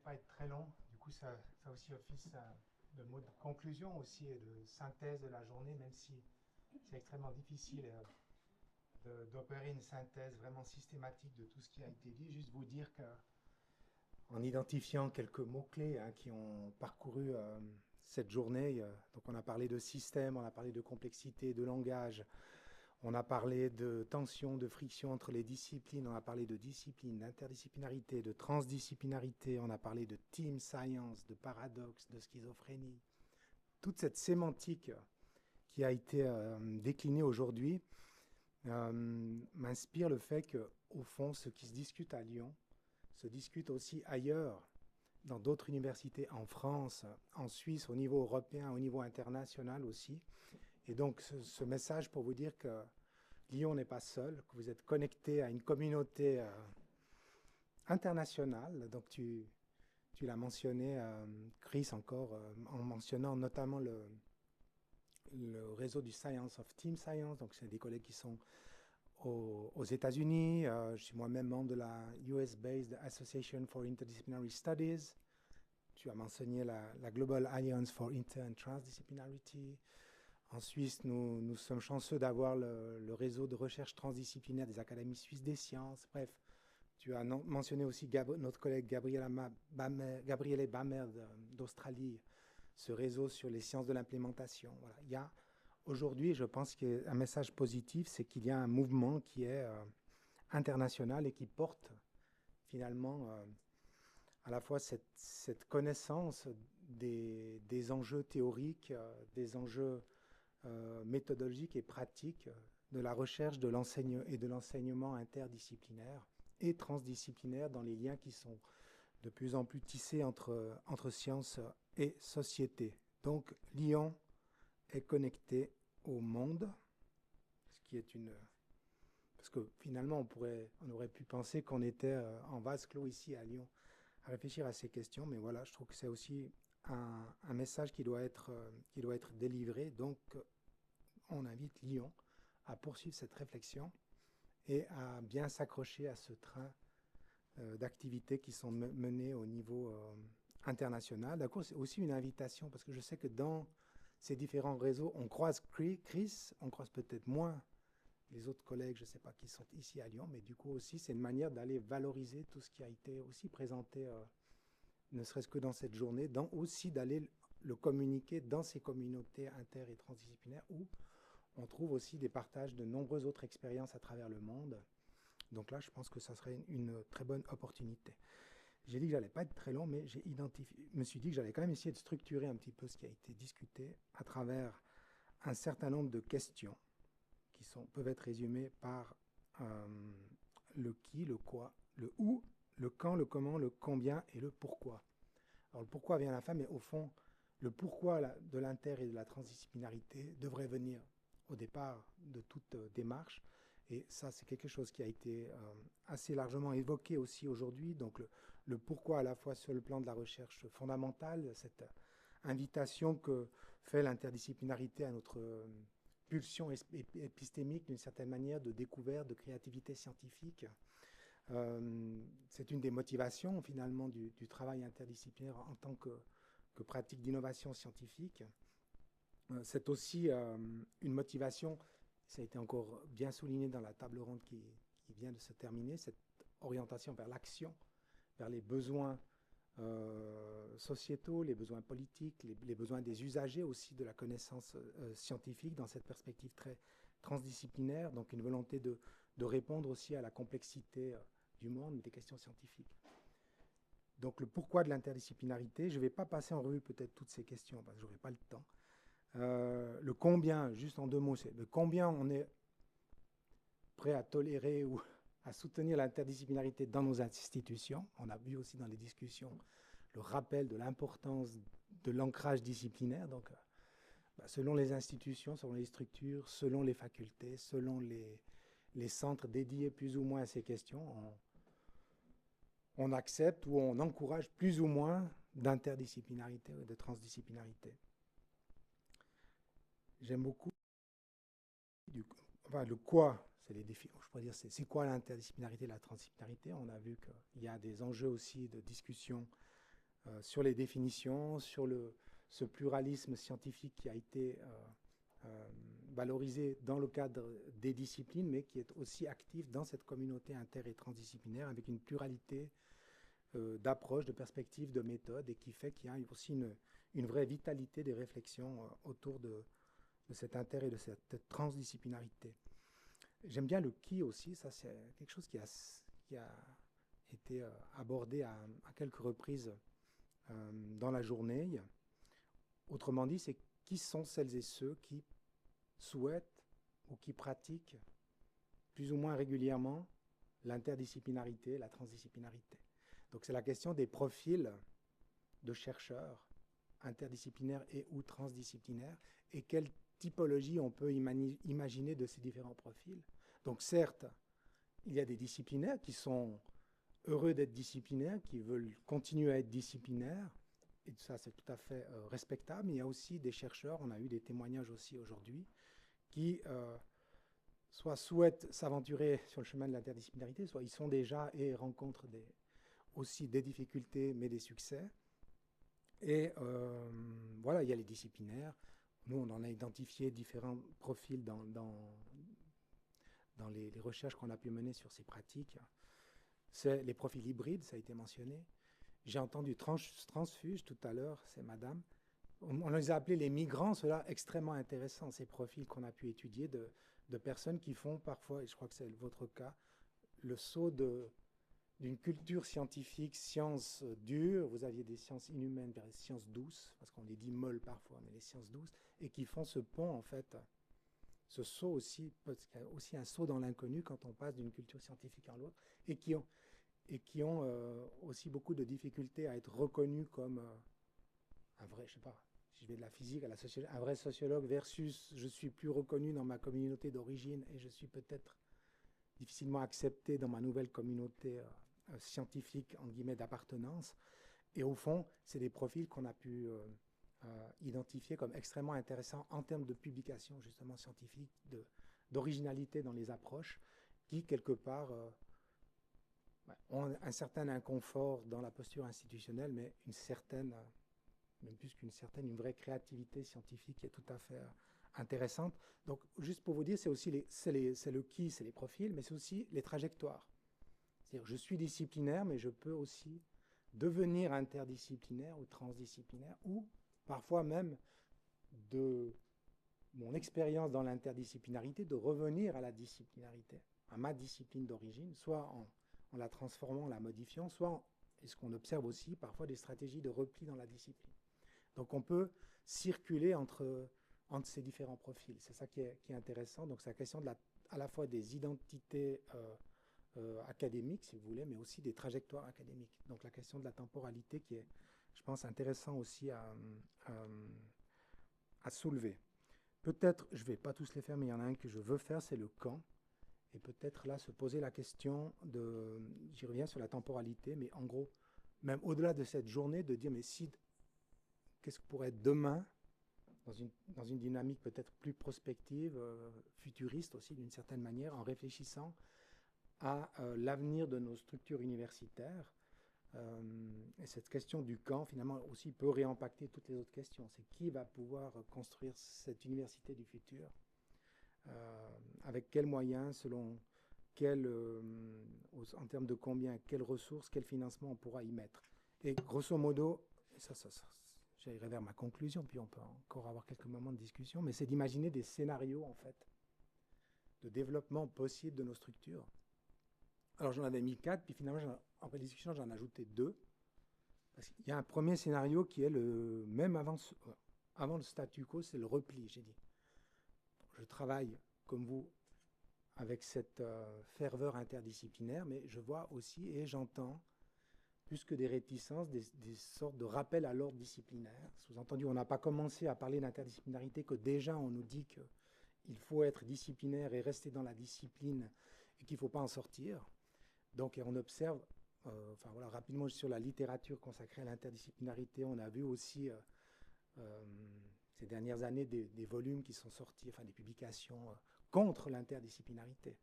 pas être très long. Du coup, ça fait aussi office de mot de conclusion aussi et de synthèse de la journée, même si c'est extrêmement difficile d'opérer une synthèse vraiment systématique de tout ce qui a été dit. Juste vous dire que, en identifiant quelques mots-clés qui ont parcouru cette journée, donc on a parlé de système, on a parlé de complexité, de langage, on a parlé de tension, de friction entre les disciplines, on a parlé de discipline, d'interdisciplinarité, de transdisciplinarité, on a parlé de team science, de paradoxe, de schizophrénie. Toute cette sémantique qui a été déclinée aujourd'hui m'inspire le fait que, au fond, ce qui se discute à Lyon se discute aussi ailleurs, dans d'autres universités, en France, en Suisse, au niveau européen, au niveau international aussi. Et donc, ce message pour vous dire que Lyon n'est pas seul, que vous êtes connecté à une communauté internationale. Donc, tu l'as mentionné, Chris, encore, en mentionnant notamment le réseau du Science of Team Science. Donc, c'est des collègues qui sont aux États-Unis. Je suis moi-même membre de la US-based Association for Interdisciplinary Studies. Tu as mentionné la Global Alliance for Inter and Transdisciplinarity. En Suisse, nous sommes chanceux d'avoir le réseau de recherche transdisciplinaire des académies suisses des sciences. Bref, tu as mentionné aussi notre collègue Gabriele Bamer d'Australie, ce réseau sur les sciences de l'implémentation. Voilà. Il y a aujourd'hui, je pense qu'un message positif, c'est qu'il y a un mouvement qui est international et qui porte finalement à la fois cette connaissance des enjeux théoriques, des enjeux méthodologiques et pratiques de la recherche de et de l'enseignement interdisciplinaire et transdisciplinaire dans les liens qui sont de plus en plus tissés entre sciences et société. Donc Lyon est connecté au monde, ce qui est une... Parce que finalement, on aurait pu penser qu'on était en vase clos ici à Lyon à réfléchir à ces questions, mais voilà, je trouve que c'est aussi un message qui doit être délivré. Donc, on invite Lyon à poursuivre cette réflexion et à bien s'accrocher à ce train d'activités qui sont menées au niveau international. D'accord, c'est aussi une invitation, parce que je sais que dans ces différents réseaux, on croise Chris, on croise peut-être moins les autres collègues, je ne sais pas, qui sont ici à Lyon, mais du coup aussi, c'est une manière d'aller valoriser tout ce qui a été aussi présenté, ne serait-ce que dans cette journée, aussi d'aller le communiquer dans ces communautés inter- et transdisciplinaires où on trouve aussi des partages de nombreuses autres expériences à travers le monde. Donc là, je pense que ça serait une très bonne opportunité. J'ai dit que j'allais pas être très long, mais je me suis dit que j'allais quand même essayer de structurer un petit peu ce qui a été discuté à travers un certain nombre de questions qui peuvent être résumées par le qui, le quoi, le où, le quand, le comment, le combien et le pourquoi. Alors le pourquoi vient à la fin, mais au fond, le pourquoi de l'inter et de la transdisciplinarité devrait venir au départ de toute démarche. Et ça, c'est quelque chose qui a été assez largement évoqué aussi aujourd'hui. Donc le pourquoi à la fois sur le plan de la recherche fondamentale, cette invitation que fait l'interdisciplinarité à notre pulsion épistémique d'une certaine manière de découverte, de créativité scientifique. C'est une des motivations finalement du travail interdisciplinaire en tant que pratique d'innovation scientifique. C'est aussi une motivation, ça a été encore bien souligné dans la table ronde qui vient de se terminer, cette orientation vers l'action, vers les besoins sociétaux, les besoins politiques, les besoins des usagers aussi de la connaissance scientifique dans cette perspective très transdisciplinaire, donc une volonté de répondre aussi à la complexité du monde, des questions scientifiques. Donc le pourquoi de l'interdisciplinarité, je ne vais pas passer en revue peut-être toutes ces questions, parce que je n'aurai pas le temps. Le combien, juste en deux mots, c'est le combien on est prêt à tolérer ou à soutenir l'interdisciplinarité dans nos institutions. On a vu aussi dans les discussions le rappel de l'importance de l'ancrage disciplinaire. Donc, selon les institutions, selon les structures, selon les facultés, selon les centres dédiés plus ou moins à ces questions, on accepte ou on encourage plus ou moins d'interdisciplinarité ou de transdisciplinarité. J'aime beaucoup le quoi, c'est les défis. Je pourrais dire, c'est quoi l'interdisciplinarité, la transdisciplinarité. On a vu qu'il y a des enjeux aussi de discussion sur les définitions, sur ce pluralisme scientifique qui a été valorisé dans le cadre des disciplines, mais qui est aussi actif dans cette communauté inter- et transdisciplinaire avec une pluralité d'approches, de perspectives, de méthodes, et qui fait qu'il y a aussi une vraie vitalité des réflexions autour de cet inter et de cette transdisciplinarité. J'aime bien le qui aussi, ça c'est quelque chose qui a été abordé à quelques reprises dans la journée. Autrement dit, c'est qui sont celles et ceux qui souhaitent ou qui pratiquent plus ou moins régulièrement l'interdisciplinarité, la transdisciplinarité. Donc c'est la question des profils de chercheurs interdisciplinaires et ou transdisciplinaires et quelle typologie on peut imaginer de ces différents profils. Donc certes, il y a des disciplinaires qui sont heureux d'être disciplinaires, qui veulent continuer à être disciplinaires, et ça c'est tout à fait respectable, mais il y a aussi des chercheurs, on a eu des témoignages aussi aujourd'hui, qui soit souhaitent s'aventurer sur le chemin de l'interdisciplinarité, soit ils sont déjà et rencontrent aussi des difficultés, mais des succès. Et voilà, il y a les disciplinaires. Nous, on en a identifié différents profils dans les recherches qu'on a pu mener sur ces pratiques. C'est les profils hybrides, ça a été mentionné. J'ai entendu transfuge tout à l'heure, c'est madame. On les a appelés les migrants, cela extrêmement intéressant, ces profils qu'on a pu étudier de personnes qui font parfois, et je crois que c'est votre cas, le saut d'une culture scientifique, sciences dures, vous aviez des sciences inhumaines vers les sciences douces, parce qu'on les dit molles parfois, mais les sciences douces, et qui font ce pont, en fait, ce saut aussi, parce qu'il y a aussi un saut dans l'inconnu quand on passe d'une culture scientifique à l'autre, et qui ont aussi beaucoup de difficultés à être reconnus comme un vrai, je sais pas, si je vais de la physique à la sociologie, un vrai sociologue versus je suis plus reconnu dans ma communauté d'origine et je suis peut-être difficilement accepté dans ma nouvelle communauté scientifique, en guillemets, d'appartenance. Et au fond, c'est des profils qu'on a pu identifier comme extrêmement intéressants en termes de publication, justement, scientifique, d'originalité dans les approches, qui, quelque part, ont un certain inconfort dans la posture institutionnelle, mais une certaine, même plus qu'une certaine, une vraie créativité scientifique qui est tout à fait intéressante. Donc, juste pour vous dire, c'est aussi le qui, c'est les profils, mais c'est aussi les trajectoires. C'est-à-dire, je suis disciplinaire, mais je peux aussi devenir interdisciplinaire ou transdisciplinaire, ou parfois même de mon expérience dans l'interdisciplinarité, de revenir à la disciplinarité, à ma discipline d'origine, soit en la transformant, en la modifiant, soit, et ce qu'on observe aussi, parfois des stratégies de repli dans la discipline. Donc on peut circuler entre ces différents profils. C'est ça qui est intéressant. Donc c'est la question à la fois des identités académiques, si vous voulez, mais aussi des trajectoires académiques. Donc la question de la temporalité qui est, je pense, intéressant aussi à soulever. Peut-être, je ne vais pas tous les faire, mais il y en a un que je veux faire, c'est le quand. Et peut-être là se poser la question j'y reviens sur la temporalité, mais en gros, même au-delà de cette journée, de dire, mais si, qu'est-ce que pourrait être demain, dans une dynamique peut-être plus prospective, futuriste aussi d'une certaine manière, en réfléchissant à l'avenir de nos structures universitaires. Et cette question du quand, finalement, aussi peut réimpacter toutes les autres questions. C'est qui va pouvoir construire cette université du futur, avec quels moyens, selon en termes de combien, quelles ressources, quel financement on pourra y mettre. Et grosso modo, j'irai vers ma conclusion, puis on peut encore avoir quelques moments de discussion, mais c'est d'imaginer des scénarios, en fait, de développement possible de nos structures. Alors j'en avais mis 4, puis finalement, après les discussions, j'en ai ajouté 2. Parce qu'il y a un premier scénario qui est même avant le statu quo, c'est le repli, j'ai dit. Je travaille, comme vous, avec cette ferveur interdisciplinaire, mais je vois aussi et j'entends, plus que des réticences, des sortes de rappels à l'ordre disciplinaire. Sous-entendu, on n'a pas commencé à parler d'interdisciplinarité que déjà on nous dit qu'il faut être disciplinaire et rester dans la discipline et qu'il ne faut pas en sortir. Donc on observe, rapidement sur la littérature consacrée à l'interdisciplinarité, on a vu aussi ces dernières années des volumes qui sont sortis, des publications contre l'interdisciplinarité.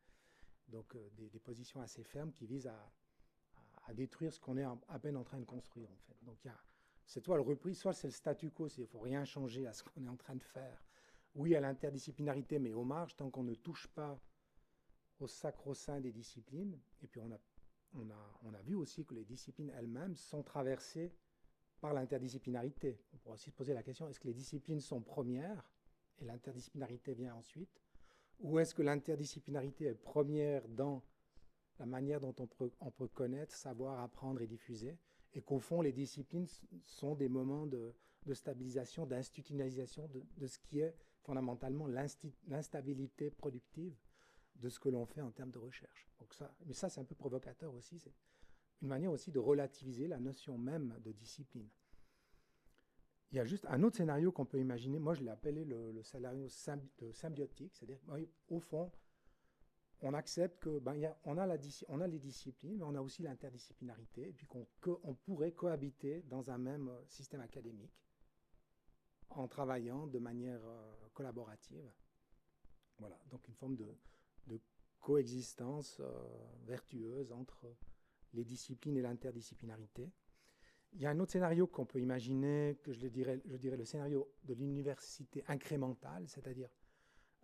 Donc des positions assez fermes qui visent à détruire ce qu'on est à peine en train de construire, en fait. Donc il y a c'est soit le repris, soit c'est le statu quo, il ne faut rien changer à ce qu'on est en train de faire. Oui, à l'interdisciplinarité, mais aux marges, tant qu'on ne touche pas au sacro-saint des disciplines. Et puis on a vu aussi que les disciplines elles-mêmes sont traversées par l'interdisciplinarité. On pourrait aussi se poser la question, est-ce que les disciplines sont premières et l'interdisciplinarité vient ensuite? Ou est-ce que l'interdisciplinarité est première dans la manière dont on peut connaître, savoir, apprendre et diffuser, et qu'au fond, les disciplines sont des moments de stabilisation, d'institutionnalisation de ce qui est fondamentalement l'instabilité productive de ce que l'on fait en termes de recherche. Donc mais ça, c'est un peu provocateur aussi. C'est une manière aussi de relativiser la notion même de discipline. Il y a juste un autre scénario qu'on peut imaginer. Moi, je l'ai appelé le scénario symbiotique, c'est-à-dire au fond, on accepte que on a les disciplines, mais on a aussi l'interdisciplinarité, et puis qu'on pourrait cohabiter dans un même système académique en travaillant de manière collaborative. Voilà, donc une forme de coexistence vertueuse entre les disciplines et l'interdisciplinarité. Il y a un autre scénario qu'on peut imaginer, que je dirais le scénario de l'université incrémentale, c'est-à-dire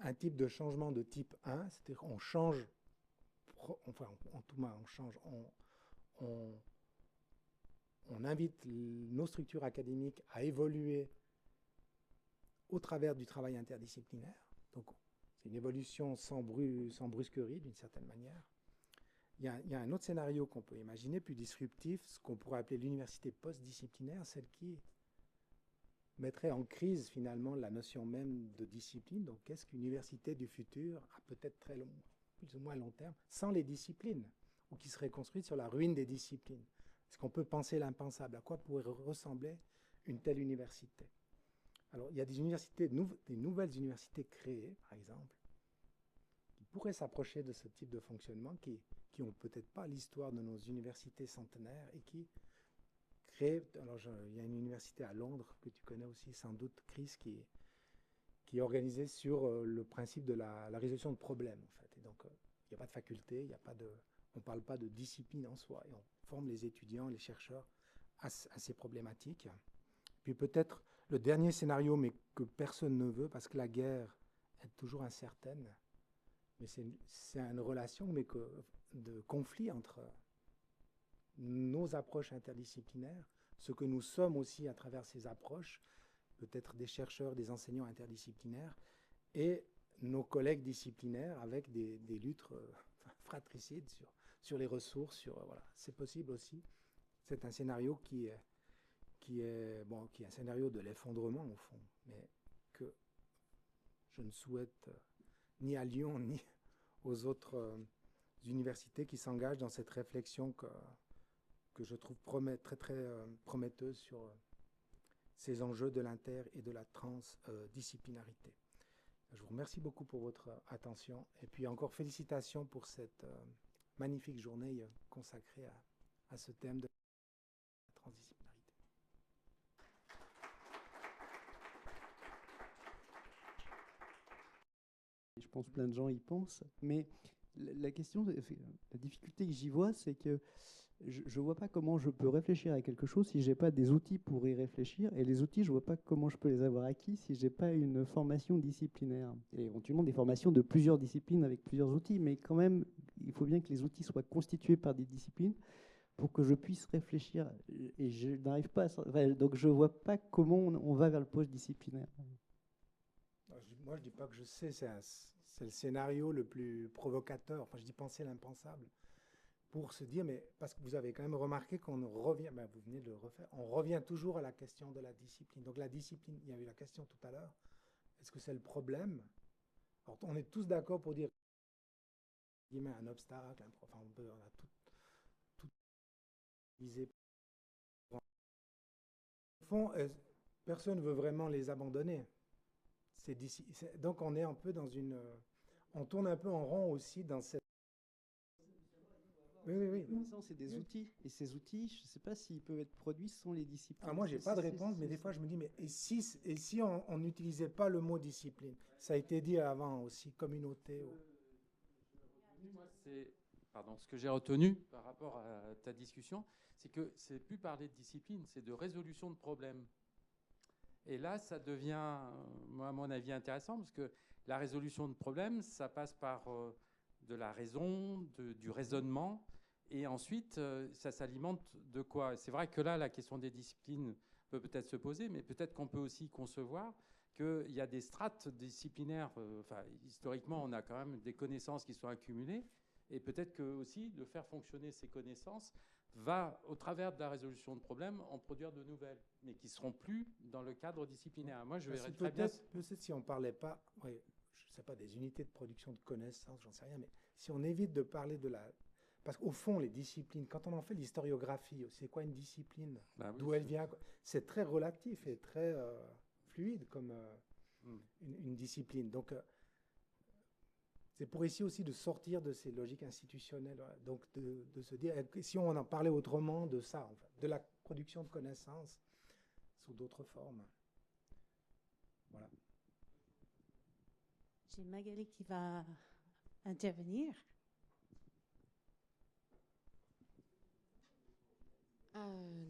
un type de changement de type 1, c'est-à-dire qu'on change, enfin en tout cas on change, on invite nos structures académiques à évoluer au travers du travail interdisciplinaire. Donc c'est une évolution sans brusquerie d'une certaine manière. Il y a un autre scénario qu'on peut imaginer, plus disruptif, ce qu'on pourrait appeler l'université post-disciplinaire, celle qui mettrait en crise finalement la notion même de discipline. Donc qu'est-ce qu'une université du futur, à peut-être plus ou moins long terme, sans les disciplines, ou qui serait construite sur la ruine des disciplines? Est-ce qu'on peut penser l'impensable? À quoi pourrait ressembler une telle université? Alors il y a des universités, des nouvelles universités créées, par exemple, qui pourraient s'approcher de ce type de fonctionnement, qui n'ont peut-être pas l'histoire de nos universités centenaires et qui créent. Alors, il y a une université à Londres que tu connais aussi sans doute, Chris, qui est organisée sur le principe de la résolution de problèmes, en fait. Et donc, il n'y a pas de faculté, on ne parle pas de discipline en soi, et on forme les étudiants, les chercheurs à ces problématiques. Puis peut-être le dernier scénario, mais que personne ne veut, parce que la guerre est toujours incertaine, mais c'est une relation de conflit entre nos approches interdisciplinaires, ce que nous sommes aussi à travers ces approches, peut-être des chercheurs, des enseignants interdisciplinaires, et nos collègues disciplinaires avec des luttes fratricides sur les ressources. Voilà. C'est possible aussi. C'est un scénario qui est un scénario de l'effondrement au fond, mais que je ne souhaite ni à Lyon ni aux autres universités qui s'engagent dans cette réflexion que je trouve très prometteuse sur ces enjeux de l'inter et de la transdisciplinarité. Je vous remercie beaucoup pour votre attention et puis encore félicitations pour cette magnifique journée consacrée à ce thème de la transdisciplinarité. Je pense plein de gens y pensent, mais la question, la difficulté que j'y vois, c'est que je ne vois pas comment je peux réfléchir à quelque chose si je n'ai pas des outils pour y réfléchir. Et les outils, je ne vois pas comment je peux les avoir acquis si je n'ai pas une formation disciplinaire. Et éventuellement des formations de plusieurs disciplines avec plusieurs outils. Mais quand même, il faut bien que les outils soient constitués par des disciplines pour que je puisse réfléchir. Et je n'arrive pas à ça. Enfin, donc je ne vois pas comment on va vers le post-disciplinaire. Moi, je ne dis pas que je sais, c'est le scénario le plus provocateur. Enfin, je dis penser l'impensable. Pour se dire, mais parce que vous avez quand même remarqué qu'on revient, ben vous venez de le refaire, on revient toujours à la question de la discipline. Donc la discipline, il y a eu la question tout à l'heure, est-ce que c'est le problème? Alors on est tous d'accord pour dire un obstacle, enfin on a tout visé. Au fond, personne ne veut vraiment les abandonner. Donc on est un peu on tourne un peu en rond aussi dans cette. Oui. C'est des outils. Et ces outils, je ne sais pas s'ils peuvent être produits sans les disciplines. Moi, je n'ai pas de réponse, mais des fois, je me dis, mais et si on n'utilisait pas le mot discipline? Ça a été dit avant aussi, communauté. Moi, c'est ce que j'ai retenu par rapport à ta discussion, c'est que c'est plus parler de discipline, c'est de résolution de problèmes. Et là, ça devient, moi, à mon avis, intéressant, parce que la résolution de problèmes, ça passe par de la raison, du raisonnement, et ensuite, ça s'alimente de quoi? C'est vrai que là, la question des disciplines peut peut-être se poser, mais peut-être qu'on peut aussi concevoir qu'il y a des strates disciplinaires. Enfin, historiquement, on a quand même des connaissances qui sont accumulées, et peut-être que aussi de faire fonctionner ces connaissances va, au travers de la résolution de problèmes, en produire de nouvelles, mais qui ne seront plus dans le cadre disciplinaire. Moi, je verrais très bien... Peut-être si on ne parlait pas, oui, je ne sais pas, des unités de production de connaissances, j'en sais rien, mais si on évite de parler de la... Parce qu'au fond, les disciplines, quand on en fait l'historiographie, c'est quoi une discipline? Bah oui, D'où elle vient? C'est très relatif et très fluide comme une discipline. Donc, c'est pour essayer aussi de sortir de ces logiques institutionnelles. Donc, de se dire, si on en parlait autrement de ça, en fait, de la production de connaissances sous d'autres formes. Voilà. J'ai Magali qui va intervenir.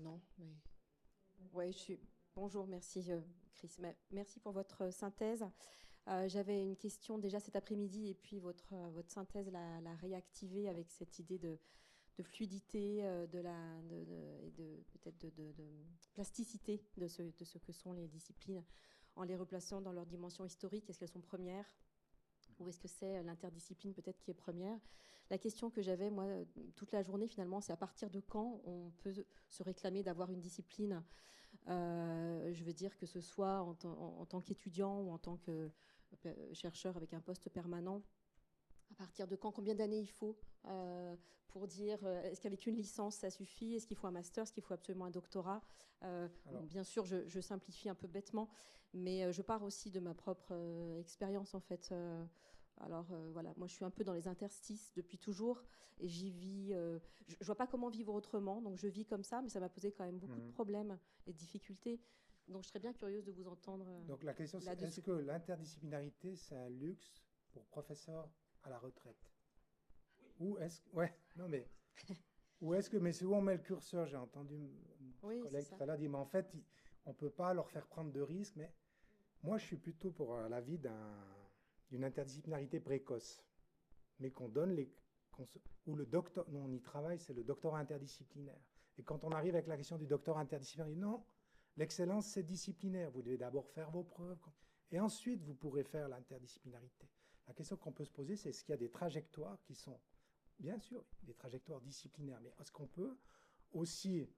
Non, mais... Ouais, Bonjour, merci Chris. Merci pour votre synthèse. J'avais une question déjà cet après-midi et puis votre synthèse l'a réactivée avec cette idée de fluidité, peut-être de plasticité de ce que sont les disciplines en les replaçant dans leur dimension historique. Est-ce qu'elles sont premières ou est-ce que c'est l'interdiscipline peut-être qui est première? La question que j'avais, moi, toute la journée, finalement, c'est à partir de quand on peut se réclamer d'avoir une discipline, je veux dire que ce soit en tant qu'étudiant ou en tant que chercheur avec un poste permanent. À partir de quand, combien d'années il faut pour dire, est-ce qu'avec une licence, ça suffit? Est-ce qu'il faut un master? Est-ce qu'il faut absolument un doctorat? Bon, bien sûr, je simplifie un peu bêtement, mais je pars aussi de ma propre expérience, en fait. Voilà, moi, je suis un peu dans les interstices depuis toujours, et j'y vis... je vois pas comment vivre autrement, donc je vis comme ça, mais ça m'a posé quand même beaucoup de problèmes et de difficultés. Donc, je serais bien curieuse de vous entendre. Donc, la question, c'est est-ce que l'interdisciplinarité, c'est un luxe pour professeurs à la retraite? Ou est-ce... Ouais, non, mais... Ou est-ce que... Mais c'est où on met le curseur? J'ai entendu mon collègue tout à l'heure dire, mais en fait, on ne peut pas leur faire prendre de risques, mais moi, je suis plutôt pour l'avis d'une interdisciplinarité précoce, mais qu'on donne où le docteur... Non, on y travaille, c'est le doctorat interdisciplinaire. Et quand on arrive avec la question du doctorat interdisciplinaire, non, l'excellence, c'est disciplinaire. Vous devez d'abord faire vos preuves, et ensuite, vous pourrez faire l'interdisciplinarité. La question qu'on peut se poser, c'est est-ce qu'il y a des trajectoires qui sont, bien sûr, des trajectoires disciplinaires, mais est-ce qu'on peut aussi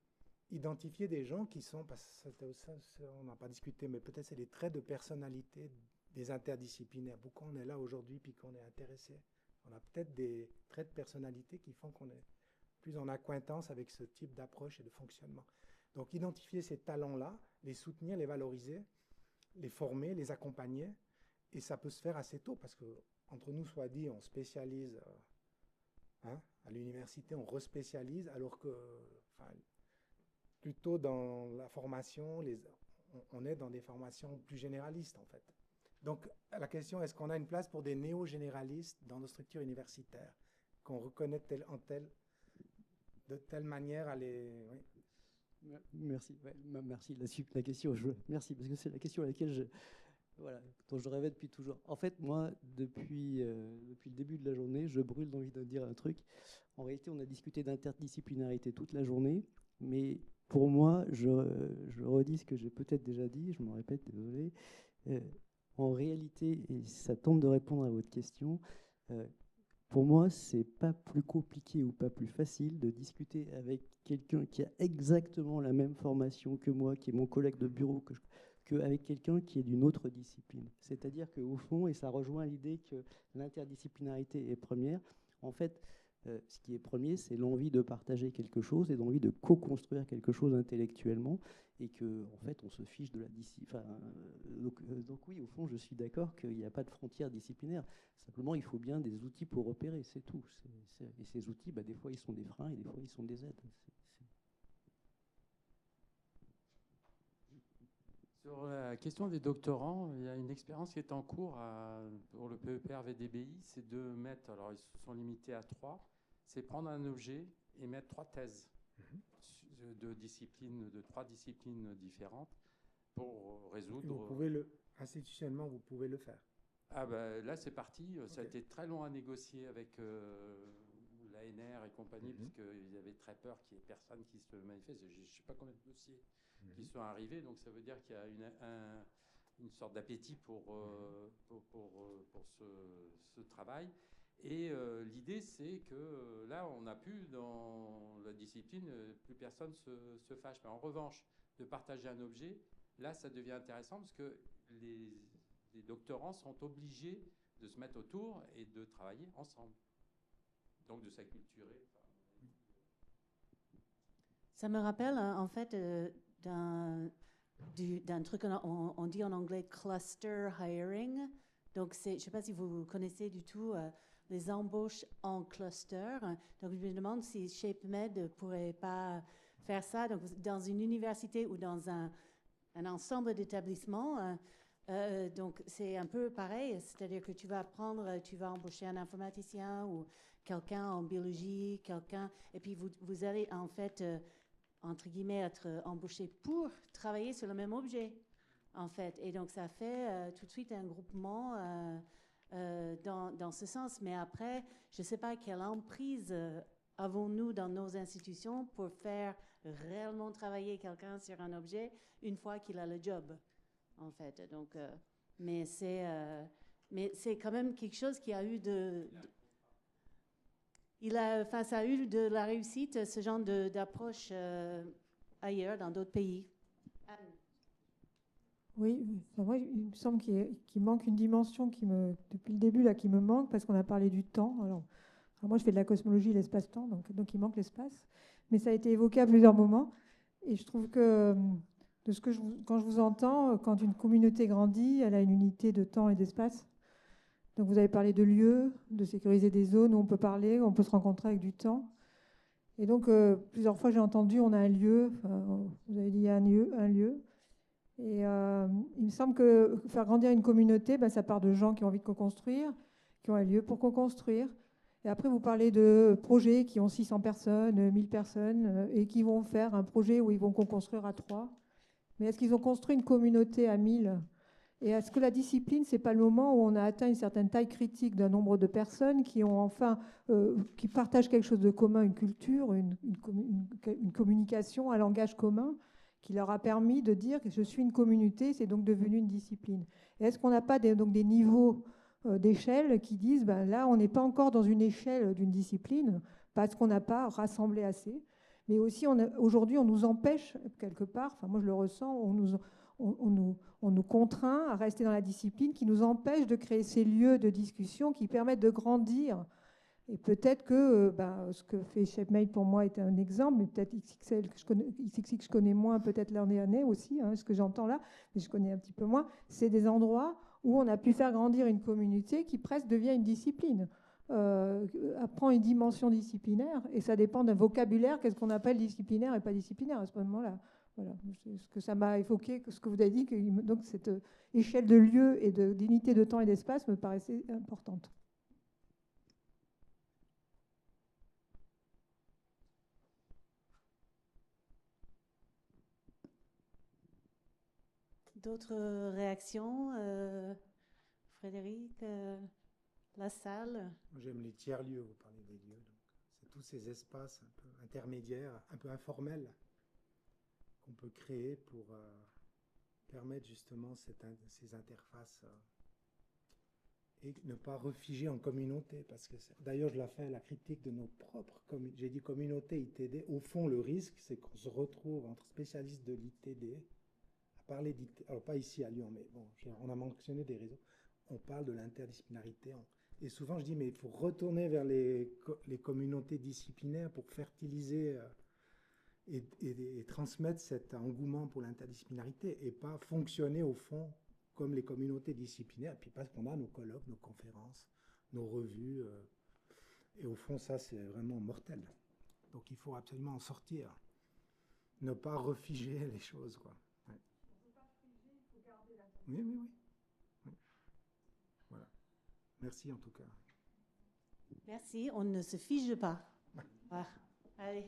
identifier des gens qui sont, parce que on n'a pas discuté, mais peut-être c'est des traits de personnalité des interdisciplinaires. Pourquoi on est là aujourd'hui puis qu'on est intéressé? On a peut-être des traits de personnalité qui font qu'on est plus en accointance avec ce type d'approche et de fonctionnement. Donc, identifier ces talents-là, les soutenir, les valoriser, les former, les accompagner, et ça peut se faire assez tôt, parce que, entre nous, soit dit, on spécialise à l'université, on respécialise, alors que, plutôt dans la formation, on est dans des formations plus généralistes, en fait. Donc, la question, est-ce qu'on a une place pour des néo-généralistes dans nos structures universitaires, qu'on reconnaît de telle manière à les... Oui. Merci. Ouais, merci. La question, merci, parce que c'est la question à laquelle dont je rêvais depuis toujours. En fait, moi, depuis le début de la journée, je brûle d'envie de dire un truc. En réalité, on a discuté d'interdisciplinarité toute la journée, mais pour moi, je redis ce que j'ai peut-être déjà dit, je m'en répète, désolé. En réalité, et ça tente de répondre à votre question, pour moi, c'est pas plus compliqué ou pas plus facile de discuter avec quelqu'un qui a exactement la même formation que moi, qui est mon collègue de bureau, qu'avec quelqu'un qui est d'une autre discipline. C'est-à-dire qu'au fond, et ça rejoint l'idée que l'interdisciplinarité est première, en fait, ce qui est premier, c'est l'envie de partager quelque chose et l'envie de co-construire quelque chose intellectuellement, et que, en fait, on se fiche de la discipline. Donc oui, au fond, je suis d'accord qu'il n'y a pas de frontières disciplinaires. Simplement, il faut bien des outils pour repérer, c'est tout. Et ces outils, des fois, ils sont des freins et des fois, ils sont des aides. Sur la question des doctorants, il y a une expérience qui est en cours pour le PEPR VDBI, c'est de mettre, alors ils se sont limités à 3, c'est prendre un objet émettre 3 thèses de disciplines, de 3 disciplines différentes pour résoudre. Vous pouvez institutionnellement, vous pouvez le faire. Ah ben là, c'est parti. Okay. Ça a été très long à négocier avec l'ANR et compagnie, puisqu'ils avaient très peur qu'il n'y ait personne qui se manifeste. Je ne sais pas combien de dossiers qui sont arrivés, donc ça veut dire qu'il y a une sorte d'appétit pour ce travail. Et l'idée, c'est que là, on n'a plus dans la discipline, plus personne se fâche. Mais en revanche, de partager un objet, là, ça devient intéressant parce que les doctorants sont obligés de se mettre autour et de travailler ensemble. Donc de s'acculturer. Ça me rappelle en fait d'un truc, on dit en anglais cluster hiring. Donc je ne sais pas si vous connaissez du tout les embauches en cluster. Donc je me demande si ShapeMed ne pourrait pas faire ça. Donc dans une université ou dans un ensemble d'établissements. Donc c'est un peu pareil, c'est-à-dire que tu vas embaucher un informaticien ou quelqu'un en biologie, et puis vous allez en fait, entre guillemets, être embauché pour travailler sur le même objet, en fait. Et donc ça fait tout de suite un groupement dans ce sens. Mais après, je ne sais pas quelle emprise avons-nous dans nos institutions pour faire réellement travailler quelqu'un sur un objet une fois qu'il a le job, en fait. Donc, mais c'est quand même quelque chose qui a eu ça a eu de la réussite, ce genre d'approche ailleurs, dans d'autres pays. Oui, enfin, moi, il me semble qu'il manque une dimension depuis le début, là, qui me manque, parce qu'on a parlé du temps. Alors, moi, je fais de la cosmologie, l'espace-temps, donc il manque l'espace. Mais ça a été évoqué à plusieurs moments. Et je trouve que, quand je vous entends, quand une communauté grandit, elle a une unité de temps et d'espace. Donc vous avez parlé de lieux, de sécuriser des zones où on peut parler, où on peut se rencontrer avec du temps. Et donc, plusieurs fois, j'ai entendu, on a un lieu, vous avez dit, il y a un lieu. Et il me semble que faire grandir une communauté, ça part de gens qui ont envie de co-construire, qui ont un lieu pour co-construire. Et après, vous parlez de projets qui ont 600 personnes, 1000 personnes, et qui vont faire un projet où ils vont co-construire à 3. Mais est-ce qu'ils ont construit une communauté à 1000 ? Et est-ce que la discipline, ce n'est pas le moment où on a atteint une certaine taille critique d'un nombre de personnes qui ont qui partagent quelque chose de commun, une culture, une communication, un langage commun, qui leur a permis de dire que je suis une communauté, c'est donc devenu une discipline. Et est-ce qu'on n'a pas donc des niveaux d'échelle qui disent, là, on n'est pas encore dans une échelle d'une discipline, parce qu'on n'a pas rassemblé assez, mais aussi aujourd'hui, on nous empêche quelque part, enfin moi je le ressens, on nous contraint à rester dans la discipline, qui nous empêche de créer ces lieux de discussion qui permettent de grandir. Et peut-être que ce que fait ShapeMed pour moi est un exemple, mais peut-être XXL, XXX que je connais moins, peut-être l'année aussi, ce que j'entends là, mais je connais un petit peu moins, c'est des endroits où on a pu faire grandir une communauté qui presque devient une discipline, prend une dimension disciplinaire, et ça dépend d'un vocabulaire, qu'est-ce qu'on appelle disciplinaire et pas disciplinaire à ce moment-là. Voilà, ce que ça m'a évoqué, ce que vous avez dit, donc cette échelle de lieu et d'unité de temps et d'espace me paraissait importante. D'autres réactions, Frédéric, la salle? J'aime les tiers-lieux, vous parlez des lieux. C'est tous ces espaces un peu intermédiaires, un peu informels, qu'on peut créer pour permettre justement ces interfaces et ne pas refiger en communauté. Parce que d'ailleurs, je l'ai fait la critique de nos propres j'ai dit communauté ITD. Au fond, le risque, c'est qu'on se retrouve entre spécialistes de l'ITD, à parler d'ITD, alors pas ici à Lyon, mais bon, on a mentionné des réseaux, on parle de l'interdisciplinarité. Et souvent, je dis, mais il faut retourner vers les communautés disciplinaires pour fertiliser et transmettre cet engouement pour l'interdisciplinarité et pas fonctionner au fond comme les communautés disciplinaires. Et puis parce qu'on a nos colloques, nos conférences, nos revues. Et au fond, ça, c'est vraiment mortel. Donc il faut absolument en sortir. Ne pas refiger les choses, quoi. Ouais. Oui. Voilà. Merci en tout cas. Merci, on ne se fige pas. Allez.